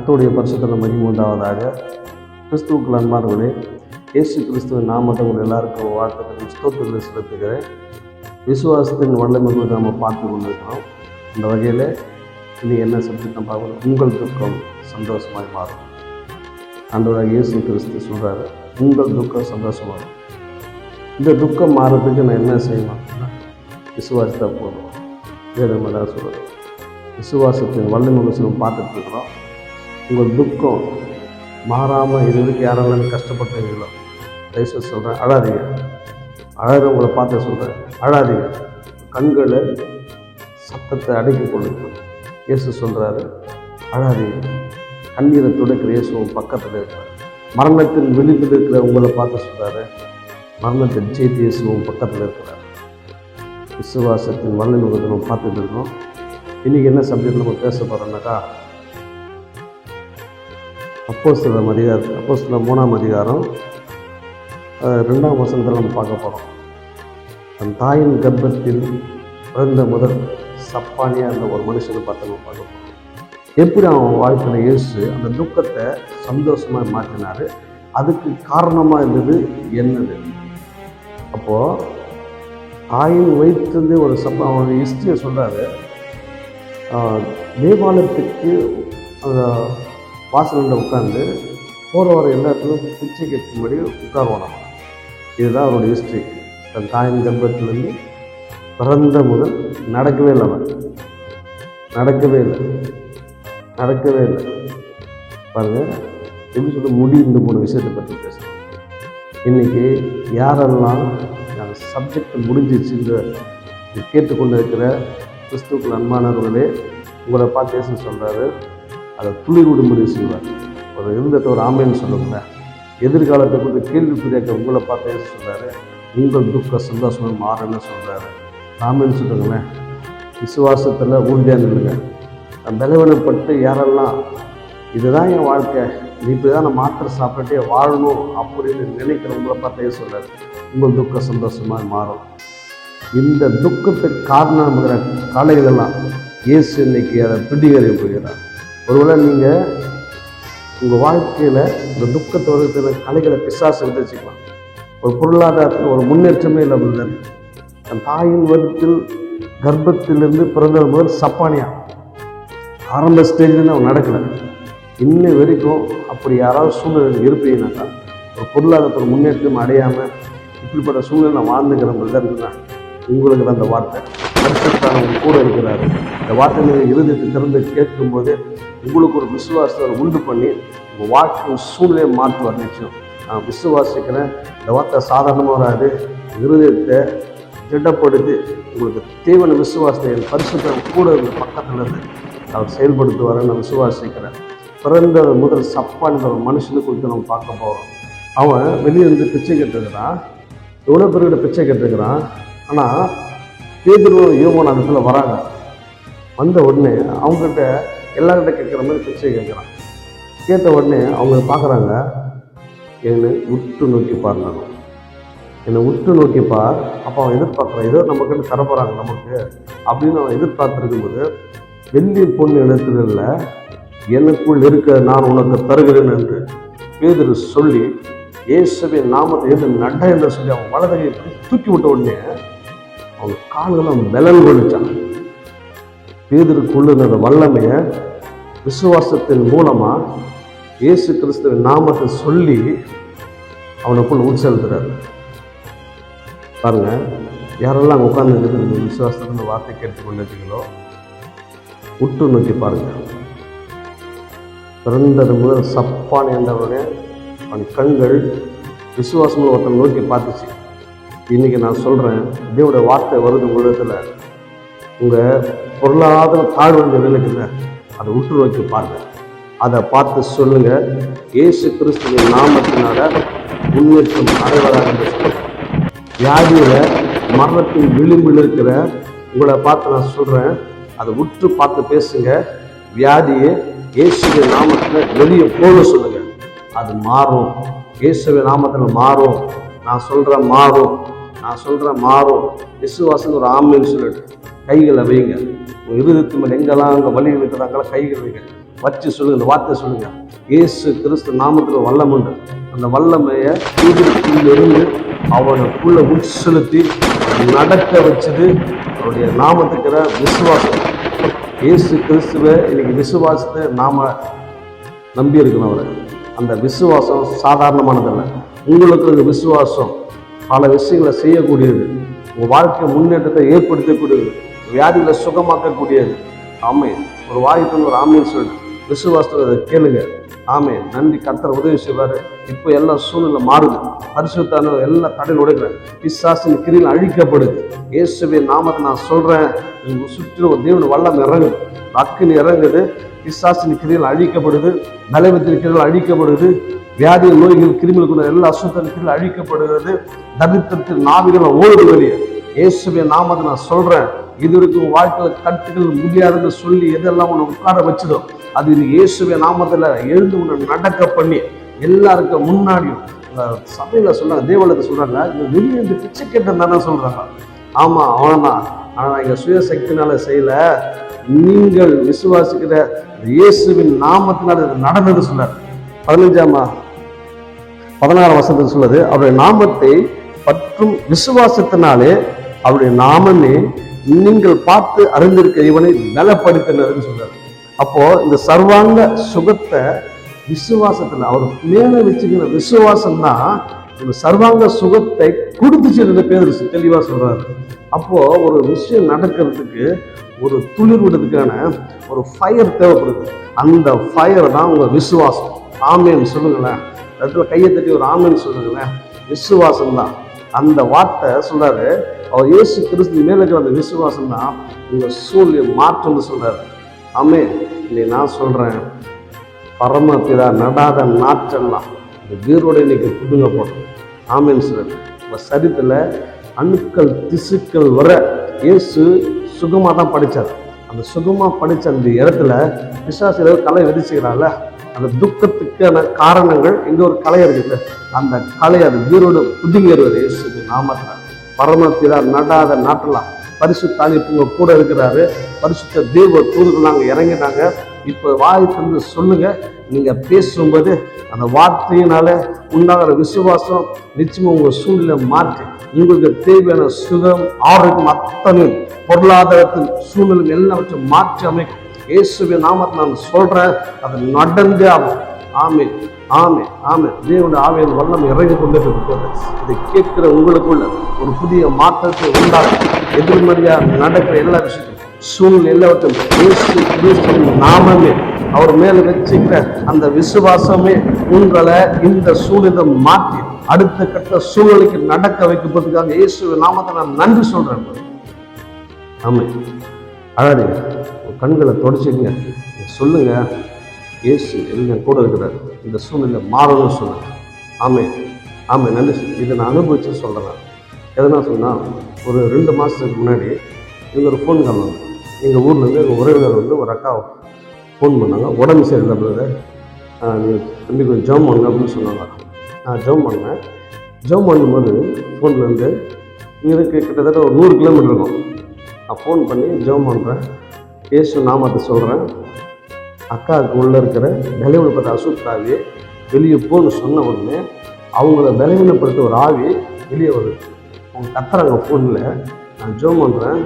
கர்த்தருடைய பரிசுத்தம் மகிமை உண்டாவதாக. கிறிஸ்துவுக்குள் அன்பானவர்களே, இயேசு கிறிஸ்துவின் நாமத்தை உங்கள் எல்லாருக்கும் வாழ்த்துக்கள் ஸ்தோத்திரங்களை செலுத்துகிறேன். விசுவாசத்தின் வல்லமையை நாம் பார்த்து கொண்டிருக்கிறோம். இந்த வகையில் இன்னைக்கு என்ன சப்ஜெக்ட் நம்ம பார்க்கணும்? உங்கள் துக்கம் சந்தோஷமாய் மாறும். ஆண்டவராக இயேசு கிறிஸ்து சொல்கிறாரு, உங்கள் துக்கம் சந்தோஷமாகும். இந்த துக்கம் மாறதுக்கு நான் என்ன செய்யணும்? விசுவாசத்தை போதும். வேதம் தான் சொல்கிறேன். விசுவாசத்தின் வல்லமை நம்ம பார்த்துட்டு இருக்கிறோம். உங்கள் துக்கம் மாறாமல் இருக்கிறதுக்கு யாரெல்லாம் கஷ்டப்பட்டீங்களோ தயவுசெய்து சொல்கிறேன், அழாதீங்க. அழகிறவங்களை பார்த்து சொல்கிறேன், அழாதீங்க. கண்களை சத்தத்தை அடக்கி கொள்ளுங்க. இயேசு சொல்கிறாரு, அழாதீங்க. கண்ணீரை துடைக்கிற இயேசுவும் பக்கத்தில் இருக்கிறார். மரணத்தின் விளிம்பில் இருக்கிற உங்களை பார்த்து சொல்கிறாரு, மரணத்தின் ஜெயித்து இயேசுவும் பக்கத்தில் இருக்கிறார். விசுவாசத்தின் வல்லமை நம்ம பார்த்துட்டு இருக்கோம். இன்றைக்கி என்ன சப்ஜெக்ட் நம்ம பேச போகிறோம்னாக்கா, அப்போஸ்தலர் 3ஆம் அதிகாரம் 2ஆம் வசனத்தில் நம்ம பார்க்க போகிறோம். தன் தாயின் கர்ப்பத்தில் பிறந்த முதல் சப்பானியா அந்த ஒரு மனுஷனை பார்த்து நம்ம பார்க்க போகிறோம். எப்படி அவன் வாழ்க்கையில் இயேசு அந்த துக்கத்தை சந்தோஷமாக மாற்றினார், அதுக்கு காரணமாக இருந்தது என்னது? அப்போது தாயின் வயிற்றுலேருந்து ஒரு அவனுடைய ஹிஸ்ட்ரியை சொல்கிறாரு. தேவாலயத்துக்கு அந்த வாசலில் உட்காந்து போகிற எல்லாத்துலையும் பிச்சை கேட்கும்படி உட்காருவானா. இதுதான் அவருடைய ஹிஸ்ட்ரி. தன் தாயின் கர்ப்பத்திலேருந்து பிறந்த முதல் நடக்கவே இல்லை. பாருங்கள், எப்படி சொல்ல முடிந்து போன விஷயத்தை பற்றி பேசுகிறேன். இன்றைக்கி யாரெல்லாம் சப்ஜெக்ட் முடிஞ்சிச்சுன்ற கேட்டுக்கொண்டு இருக்கிற கிறிஸ்துவுக்குள் அன்பானவர்களே, உங்களை பார்த்து பேச சொல்கிறாரு, அதை துளி விடும்படி செய்வார். ஒரு இருந்துட்டு ஒரு ஆமைன்னு சொல்லுங்களேன். எதிர்காலத்தை கொஞ்சம் கேள்விக்குறியாக்க உங்களை பார்த்து பேச சொல்கிறாரு, உங்கள் துக்க சந்தோஷமாக மாறுன்னு சொல்கிறாரு. ஆமைன்னு சொல்லுங்களேன். விசுவாசத்தில் உறுதியாக நில்லுங்க. பலவீனப்பட்டு யாரெல்லாம் இதுதான் என் வாழ்க்கை, நீ இப்படி தான் நான் மாத்திரை சாப்பிட்டுட்டே வாழணும் அப்படின்னு நினைக்கிறவங்களை பார்த்தே சொல்கிறார், உங்கள் துக்கம் சந்தோஷமாக மாறும். இந்த துக்கத்துக்கு காரணங்கிற காலைகளெல்லாம் இயேசு இன்னைக்கு அதை பிடிகறிய போகிறார். ஒருவேளை நீங்கள் உங்கள் வாழ்க்கையில் இந்த துக்கத்தை வருகிற கலைகளை பிசாசு விதைச்சிக்கலாம். ஒரு பொருளாதாரத்தில் ஒரு முன்னேற்றமே இல்லை. முதல் தன் தாயின் வருடத்தில் கர்ப்பத்திலிருந்து பிறந்த முதல் சப்பானியா ஆரம்ப ஸ்டேஜ்லேருந்து அவன் நடக்கலை. இன்னை வரைக்கும் அப்படி யாராவது சூழ்நிலை இருப்பீங்கன்னாக்கா, ஒரு பொருளாதாரத்தில் முன்னேற்றம் அடையாமல் இப்படிப்பட்ட சூழ்நிலை நான் வாழ்ந்துக்கிற மாதிரி தான் இருக்குன்னா, உங்களுக்கு அந்த வார்த்தை பரிசுத்தானவங்க கூட இருக்கிறாரு. இந்த வார்த்தை நீங்கள் இருதயத்தை திறந்து கேட்கும்போது உங்களுக்கு ஒரு விசுவாசத்தை உண்டு பண்ணி உங்கள் வாழ்க்கை சூழ்நிலையை மாற்றுவார். நிச்சயம் நான் விசுவாசிக்கிறேன். இந்த வார்த்தை சாதாரணமாக வராது. இருதயத்தை திடப்படுத்தி உங்களுக்கு தேவையான விசுவாசத்தை என் பரிசுத்த கூட இருந்த பக்கத்தில் இருந்து அவர் செயல்படுத்துவார். நான் விசுவாசிக்கிறேன். பிறந்த முதல் சப்பான் ஒரு மனுஷனை குறித்து நம்ம பார்க்க போகிறோம். அவன் வெளியே இருந்து பிச்சை கேட்டுருக்கிறான். எவ்வளோ பேர்கிட்ட பிச்சை கேட்டுருக்கிறான். ஆனால் பேதுருவும் யோவான் அந்த இடத்துல வராங்க. வந்த உடனே அவங்ககிட்ட எல்லார்கிட்ட கேட்குற மாதிரி பிச்சை கேட்குறான். கேட்ட உடனே அவங்க பார்க்குறாங்க, என்னை உற்று நோக்கி பாருங்க, என்னை உற்று நோக்கி பார். அப்போ அவன் எதிர்பார்க்குறான், ஏதோ நம்மக்கிட்ட தரப்போகிறாங்க நமக்கு அப்படின்னு அவன் எதிர்பார்த்துருக்கும்போது, வெள்ளி பொண்ணு இடத்துல எனக்குள் இருக்க நான் உனக்கு தருகிறேன் என்று பேதுரு சொல்லி இயேசுவின் நாமத்தை எது நட என்று சொல்லி அவன் வலதையை தூக்கி விட்ட உடனே அவன் கால்களும் பலன் கொண்டுச்சான். பேதுருக்குள்ள இருந்த வல்லமையை விசுவாசத்தின் மூலமா இயேசு கிறிஸ்துவின் நாமத்தை சொல்லி அவனுக்குள் உட்செலுத்துறாரு. பாருங்க, யாரெல்லாம் அங்கே உட்கார்ந்து விசுவாசத்தின் வார்த்தை கேட்டுக்கொண்டு இருக்கீங்களோ உற்று நோக்கி பாருங்க. பிறந்தது முதல் சப்பான் என்றவனே அவன் கண்கள் விசுவாசம் ஒருத்தன் நோக்கி பார்த்துச்சு. இன்றைக்கி நான் சொல்கிறேன், தேவனுடைய வார்த்தை வருது உங்களிடத்தில். உங்கள் பொருளாதார தாழ்வு நிலைக்குங்க, அதை உற்று நோக்கி பாருங்கள். அதை பார்த்து சொல்லுங்கள், இயேசு கிறிஸ்துவின் நாமத்தினால முன்னேற்றம் அடைவதாக என்று சொல்லுங்கள். வியாதியில் மரணத்தின் விளிம்பில் இருக்கிற உங்களை பார்த்து நான் சொல்கிறேன், அதை உற்று பார்த்து பேசுங்க. வியாதியை இயேசுவின் நாமத்தில் வெளியே போக சொல்லுங்க. அது மாறும். இயேசுவின் நாமத்தில் மாறும். நான் சொல்கிறேன் மாறும். விசுவாசம் ஒரு ஆமைன்னு சொல்லிட்டு கைகளை வைங்க. இருதயத்து மேலே எங்கெல்லாம் அங்கே வலி இருக்கிறாங்களோ கைகள் வைங்க. வச்சு சொல்லுங்க, இந்த வார்த்தை சொல்லுங்க. இயேசு கிறிஸ்து நாமத்தில் வல்லம் உண்டு. அந்த வல்லமையை இருந்து அவனுக்குள்ள உட்செலுத்தி நடக்க வச்சது அவருடைய நாமத்துக்கிற விசுவாசம். இயேசு கிறிஸ்துவை இன்னைக்கு விசுவாசத்தை நாம நம்பி இருக்கிறோம். அவரை அந்த விசுவாசம் சாதாரணமானதல்ல. உங்களுக்கு இந்த விசுவாசம் பல விஷயங்களை செய்யக்கூடியது, உங்கள் வாழ்க்கை முன்னேற்றத்தை ஏற்படுத்தக்கூடியது, வியாதிகளை சுகமாக்கக்கூடியது. ஆமென். ஒரு வாய்ப்பு ஒரு ஆமேன்னு சொல்லிட்டு விசுவாசத்தில் அதை கேளுங்க. ஆமே. நன்றி. கர்த்தர் உதவி செய்வார். இப்போ எல்லாம் சூழ்நிலை மாறுது. பரிசுத்தான எல்லா தடையில் உடைக்கிறேன். பிசாசின் கிரியில் அழிக்கப்படுது. இயேசுவின் நாமத்தை நான் சொல்கிறேன். சுற்றி ஒரு தேவன் வல்லம் இறங்குது, அக்கினி இறங்குது. பிசாசின் கிரியில் அழிக்கப்படுது, பலவீனத்தின் கிரியில் அழிக்கப்படுது, வியாதி நோய்கள் கிருமிகள் எல்லா அசுத்தத்தின் கிரியில் அழிக்கப்படுகிறது. தரித்திரத்தின் நாவிகளை ஓடுது வெளியே. இயேசுவின் நாமத்தை நான் சொல்கிறேன். இது வரைக்கும் வாழ்க்கையில் கட்டுகள் முடியாதுன்னு சொல்லி எதெல்லாம் உன்னை உட்கார வச்சதோ அது இன்னைக்கு இயேசுவின் நாமத்தில் எழுந்து உன்னை நடக்க பண்ணி எல்லாருக்கும் முன்னாடியும் சபையில் சொல்கிறாங்க, தேவாலயத்தை சொல்கிறாங்க, இந்த வெளியே இந்த பிச்சை கேட்டன் தானே சொல்கிறாங்க. ஆமாம், அவன்தான். ஆனால் எங்கள் சுயசக்தினால செய்யலை, நீங்கள் விசுவாசிக்கிற இயேசுவின் நாமத்தினால் இது நடந்தது சொன்னார். 16 வசனத்தில் சொல்லுது, அவருடைய நாமத்தை பற்றும் விசுவாசத்தினாலே அவருடைய நாமமே நீங்கள் பார்த்து அறிந்திருக்க இவனை பலப்படுத்தினர்னு சொல்றாரு. அப்போ இந்த சர்வாங்க சுகத்தை விசுவாசத்துல அவர் மேல வச்சுக்கிற விசுவாசம் தான் இந்த சர்வாங்க சுகத்தை கொடுத்துச்சு பேர் தெளிவா சொல்றாரு. அப்போ ஒரு விஷயம் நடக்கிறதுக்கு ஒரு துளிர் விடுறதுக்கான ஒரு ஃபயர் தேவைப்படுது. அந்த ஃபயர் தான் உங்க விசுவாசம். ஆமேன்னு சொல்லுங்களேன். இடத்துல கையை தட்டி ஒரு ஆமேன்னு சொல்லுங்களேன். விசுவாசம் தான் அந்த வார்த்தை சொல்றாரு. அவர் இயேசு கிறிஸ்து மேல இருக்கிற அந்த விசுவாசம் தான் உங்க சூழ்நிலை மாற்றம்னு சொல்றாரு. ஆமே. இல்லை நான் சொல்றேன், பரமபிதா நடாத நாற்றெல்லாம் இந்த வீரோட இன்னைக்கு புடுங்க போட்டோம். ஆமேன்னு சொல்றாரு. உங்க சரீரத்துல அணுக்கள் திசுக்கள் வர இயேசு சுகமா தான் படிச்சார். அந்த சுகமா படிச்ச அந்த இடத்துல பிசாசு கலை விதிச்சுக்கிறாங்கல்ல, அந்த துக்கத்துக்கான காரணங்கள் இங்க ஒரு கலை இருக்குது. அந்த கலை அது வீரோடு புடுங்கிறது இயேசு நாமத்தில். பரமபிதா நடாத நாட்டலாம் பரிசுத்தாளி உங்க கூட இருக்கிறாரு. பரிசுத்த தேவ தூதுகள் நாங்கள் இறங்கினாங்க. இப்போ வாய் தந்து சொல்லுங்க. நீங்க பேசும்போது அந்த வார்த்தையினால உண்டாகிற விசுவாசம் நிச்சயமா உங்க சூழ்நிலை மாற்றி உங்களுக்கு தேவையான சுகம் ஆரோக்கியம் அத்தனையும் பொருளாதாரத்தின் சூழ்நிலை எல்லாவற்றையும் மாற்றி அமைக்கும். இயேசுவின் நாமத்தை நான் சொல்றேன், அது நடந்தே ஆகும். ஆமே, ஆமே, ஆமே. தேவனுடைய ஆவியின் வல்லம் இறங்கி கொண்டு இருக்கிறது. இதை கேட்கிற உங்களுக்குள்ள ஒரு புதிய மாற்றத்தை உண்டாகும். எதிர்மறையா நடக்கிற எல்லா விஷயத்தையும் சூழ்நிலை எல்லாவற்றையும் இயேசு கிறிஸ்துவின் நாமமே அவர் மேல வச்சுக்கிற அந்த விசுவாசமே உங்களை இந்த சூழ்நிலை மாற்றி அடுத்த கட்ட சூழ்நிலைக்கு நடக்க வைக்கப்படுறதுக்காக இயேசுவின் நாமத்தை நான் நன்றி சொல்றேன். ஆமே. அழகு கண்களை தொடச்சிங்க, சொல்லுங்க, இயேசு எல்லாம் கூட இருக்கிறார். இந்த சூழ்நிலை மாறணும்னு சொல்லுங்க. ஆமே, ஆமே. நன்றி. இதை நான் அனுபவிச்சு சொல்கிறேன். எதனா சொன்னால், ஒரு 2 மாதத்துக்கு முன்னாடி இங்கே ஒரு ஃபோன் கால் வந்து எங்கள் ஊர்லேருந்து எங்கள் உறவினர் வந்து ஒரு அக்கா ஃபோன் பண்ணாங்க. உடம்பு சரியில்லை பிரதர், நீங்கள் தம்பி கொஞ்சம் ஜெபம் பண்ணுங்க அப்படின்னு சொன்னாங்க. நான் ஜெபம் பண்ணேன். ஜெபம் பண்ணும்போது ஃபோன்லேருந்து இங்கே கிட்டத்தட்ட ஒரு 100 கிலோமீட்டர் இருக்கும். நான் ஃபோன் பண்ணி ஜெபம் பண்ணுறேன், இயேசு நாமத்தை சொல்கிறேன். அக்காவுக்கு உள்ளே இருக்கிற பலவீனப்பட்ட அசுத்தாவி வெளியே போன்னு சொன்ன உடனே அவங்கள பலவீனப்படுத்த ஒரு ஆவி வெளியே வருது. அவங்க கத்துறாங்க ஃபோனில். நான் ஜெபம் பண்ணுறேன்,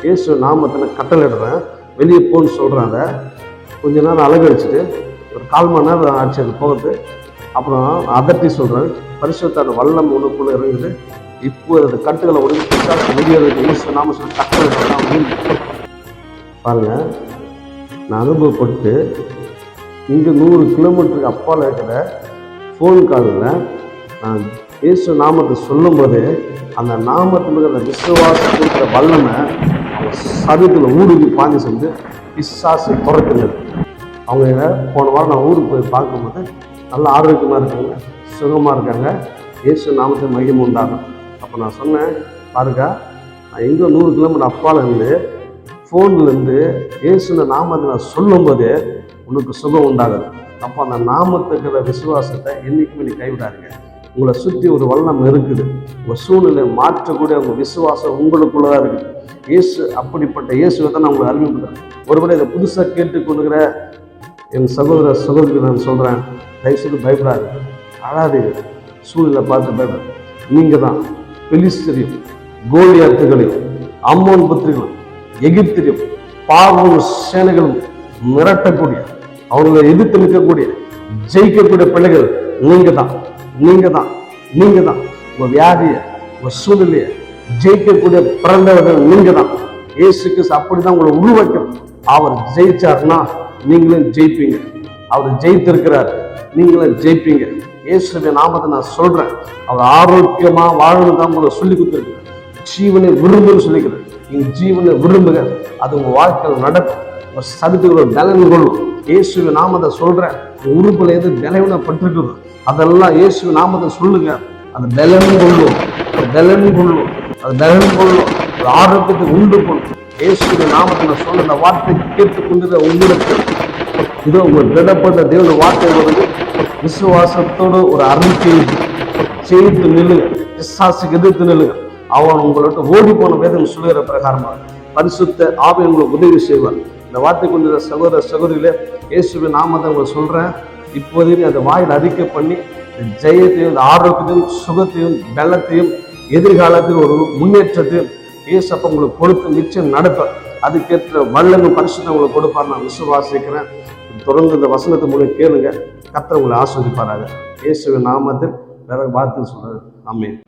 இயேசு நாமத்தில் கட்டளையிடுறேன், வெளியே போன்னு சொல்கிறாங்க. கொஞ்ச நேரம் அழகடிச்சிட்டு ஒரு 1/4 மணி நேரம் ஆச்சு அது போகிறது. அப்புறம் அதட்டி சொல்கிறேன், பரிசுத்தான வல்லம் உனக்குள்ளே இறங்குது. இப்போ அது கட்டுகளை உடனே முடியாதுக்கு இயேசு நாம சொல்லி கட்டளை பாருங்கள். நான் அனுபவப்பட்டு இங்கே 100 கிலோமீட்டருக்கு அப்பால் இருக்கிற ஃபோன் காலில் நான் இயேசு நாமத்தை சொல்லும்போது அந்த நாமத்தில் இருக்கிற விசுவாசத்தில் இருக்கிற வல்லமை அவங்க சரீரத்தில் ஊடுருவி பாஞ்சு செஞ்சு பிசாசு துரத்துனது. அவங்க போன வாரம் நான் ஊருக்கு போய் பார்க்கும்போது நல்லா ஆரோக்கியமாக இருக்காங்க, சுகமாக இருக்காங்க. இயேசு நாமத்தை மகிமை உண்டாகும். அப்போ நான் சொன்னேன், பாருங்க, நான் எங்கே 100 கிலோமீட்டர் அப்பால் இருந்து ஃபோன்லேருந்து இயேசுன நாமத்தை நான் சொல்லும்போது உனக்கு சுகம் உண்டாகுது. அப்போ அந்த நாமத்துக்கிற விசுவாசத்தை என்றைக்குமே நீ கைவிடாதீங்க. உங்களை சுற்றி ஒரு வல்லம் இருக்குது. உங்கள் சூழ்நிலை மாற்றக்கூடிய உங்கள் விசுவாசம் உங்களுக்குள்ளதாக இருக்குது. இயேசு அப்படிப்பட்ட இயேசுவை தான் நான் உங்களை அறிமுகப்படுத்துகிறேன். ஒருவேளை இதை புதுசாக கேட்டுக்கொண்டுக்கிற என் சகோதர சகோதரிக்கு நான் சொல்கிறேன், தயவுசெய்து பயப்படாது, அழாதீங்க. சூழ்நிலை பார்த்து பயப்படாது. நீங்கள் தான் பெலிஸ்தரையும் கோலியாத்துகளையும் அம்மோன் புத்திரிகளும் எகிப்திரியும் பார்வோன் சேனைகளும் மிரட்டக்கூடிய, அவங்களை எதிர்த்து நிற்கக்கூடிய, ஜெயிக்கக்கூடிய பிள்ளைகள் நீங்க தான். நீங்க தான் நீங்க தான் உங்க வியாதிய, உங்க சூழ்நிலைய ஜெயிக்கக்கூடிய பிறந்தவர்கள் நீங்க தான். இயேசு கிறிஸ்து அப்படிதான் உங்களை உருவாக்கணும். அவர் ஜெயிச்சார்னா நீங்களும் ஜெயிப்பீங்க. அவர் ஜெயித்திருக்கிறார், நீங்களும் ஜெயிப்பீங்க. இயேசுவின் நாமத்தை நான் சொல்றேன். அவர் ஆரோக்கியமா வாழணும் தான் உங்களை சொல்லி கொடுத்துருக்கிறார். ஜீவனை விரும்புன்னு சொல்லிக்கிறேன். நீங்க ஜீவனை விரும்புங்க, அது உங்க வாழ்க்கையில் நடக்கும். உங்க சதுக்குள்ள பலன் கொள்ளும். இயேசுவின் நாமத்தை சொல்றேன். உறுப்புல எது பலவீனப்பட்டிருக்குது அதெல்லாம் இயேசுவின் நாமத்தை சொல்லுங்க. அது பலன் கொள்ளும், அது பலன் கொள்ளும், அது பலன் கொள்ளும். ஆரோக்கியத்தை உண்டு பண்ணும். இயேசுவின் நாமத்தை நான் சொல்ல இந்த வார்த்தை கேட்டுக்கொண்டு உங்களுக்கு இதோ உங்கள் திடப்பட்ட தேவனுடைய வார்த்தை வருது. விசுவாசத்தோடு ஒரு அறிக்கை செய்து நில்லுங்க. விசுவாசிக்கு எதிர்த்து நில்லுங்க. அவன் உங்களோட ஓடி போன வேதம் சொல்லுகிற பிரகாரமாக பரிசுத்த ஆவி உங்களுக்கு உதவி செய்வார். இந்த வார்த்தை கொண்டு சகோதர சகோதரிகளே, இயேசுவின் நாமத்தை உங்களுக்கு சொல்றேன். இப்போதைக்கு அந்த வாயில் அறிக்கை பண்ணி ஜெயத்தையும் ஆரோக்கியத்தையும் சுகத்தையும் பலத்தையும் எதிர்காலத்தில் ஒரு முன்னேற்றத்தையும் இயேசப்ப உங்களுக்கு கொடுத்து நிச்சயம் நடப்பேன். அதுக்கேற்ற வல்லமும் பரிசுத்தம் உங்களுக்கு கொடுப்பார் நான் விசுவாசிக்கிறேன். தொடர்ந்து இந்த வசனத்தை மூலம் கேளுங்க. கர்த்தர் உங்களை ஆஸ்வதிப்பாராக. இயேசுவின் நாமத்தில் வேற வார்த்தை சொல்றேன். ஆமென்.